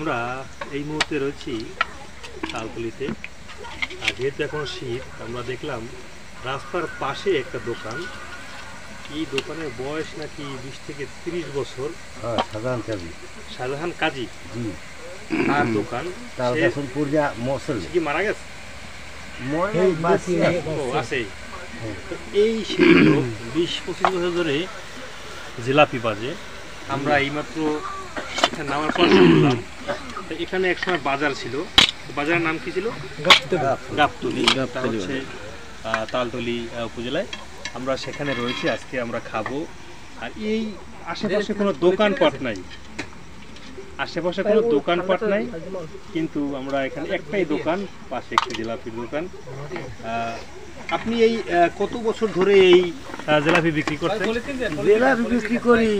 আমরা এই মুহূর্তে রয়েছি তালতলিতে। আর যেহেতু এখন শীত, আমরা দেখলাম রাস্তার পাশে একটা দোকান। এই দোকানের বয়স নাকি 20 থেকে 30 বছর। শাহজাহান কাজী তার দোকান। কি মারা গেছে? এই সেই লোক 20-25 বছর ধরে জিলাপি বাজে। আমরা এইমাত্র এখানে নামার পর শুনলাম এখানে একসময় বাজার ছিল। বাজারের নাম কি ছিল? গাবতলী। হচ্ছে তালতলি উপজেলায়। আমরা সেখানে রয়েছি, আজকে আমরা খাবো। আর এই আশেপাশে কোনো দোকানপাট নাই, আশেপাশে কোনো দোকানপাট নাই, কিন্তু আমরা এখানে একটাই দোকান, পাশে একটি জিলাপির দোকান। আপনি এই কত বছর ধরে এই জিলাপি বিক্রি করছেন? জিলাপি বিক্রি করি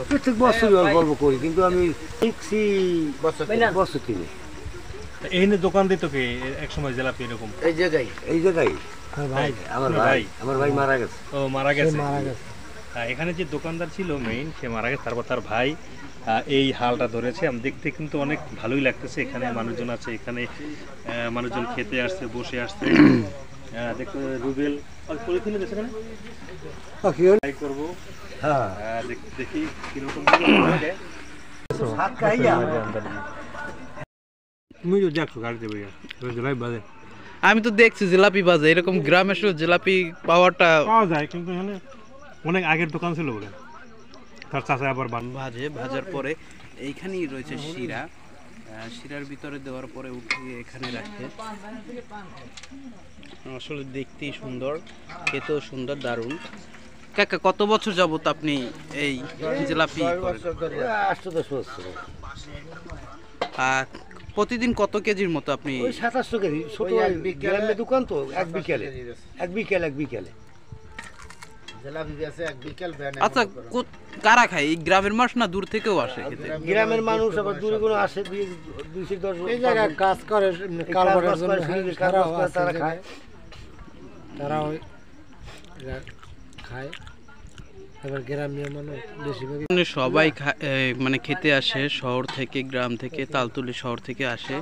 প্রত্যেক বছর গল্প করি, কিন্তু আমি শিখছি বছর কিনে। এই দোকান দিত কে এক সময় জিলাপি এরকম? এই জায়গায় আমার ভাই মারা গেছে। ও মারা গেছে। এখানে যে দোকানদার ছিল মেইন, সে মারা গেছে, তারপর তার ভাই এই হালটা ধরেছে। আমি দেখতে কিন্তু অনেক ভালোই লাগতেছে। এখানে মানুষজন আছে, এখানে মানুষজন খেতে আসছে, বসে আসছে। দেখতে রুবেল পলিথিনে দিয়েছে এখানে করবো। দেখি কিরকম তুমি তো দেখছো গাড়িতে জিলাপি বাজে। আমি তো দেখছি জিলাপি বাজে, এরকম গ্রামে জিলাপি পাওয়া যায়, কিন্তু এখানে অনেক আগের দোকান ছিল বলে তার চাচা আবার ভাজার পরে এইখানেই রয়েছে শিরা। শিরার ভিতরে দেওয়ার পরে উঠিয়ে এখানে রাখে। আসলে দেখতেই সুন্দর, খেতেও সুন্দর, দারুণ। কাকা, কত বছর যাবত আপনি এই জিলাপি? 8-10 বছর। প্রতিদিন কত কেজির মতো আপনি? 2700 কেজি। ছোট গ্রামের দোকান তো, এক বিকেলে আচ্ছা, কারা খায়? এই গ্রামের মানুষ না দূর থেকেও আসে খেতে? গ্রামের মানুষ, আবার দূরে কোনো আসে, 210 এই জায়গায় কাজ করে, তারা খায়, তারা খায়। এবার গ্রামের মানুষ বেশিরভাগ সবাই মানে খেতে আসে, শহর থেকে, গ্রাম থেকে, তালতলি শহর থেকে আসে।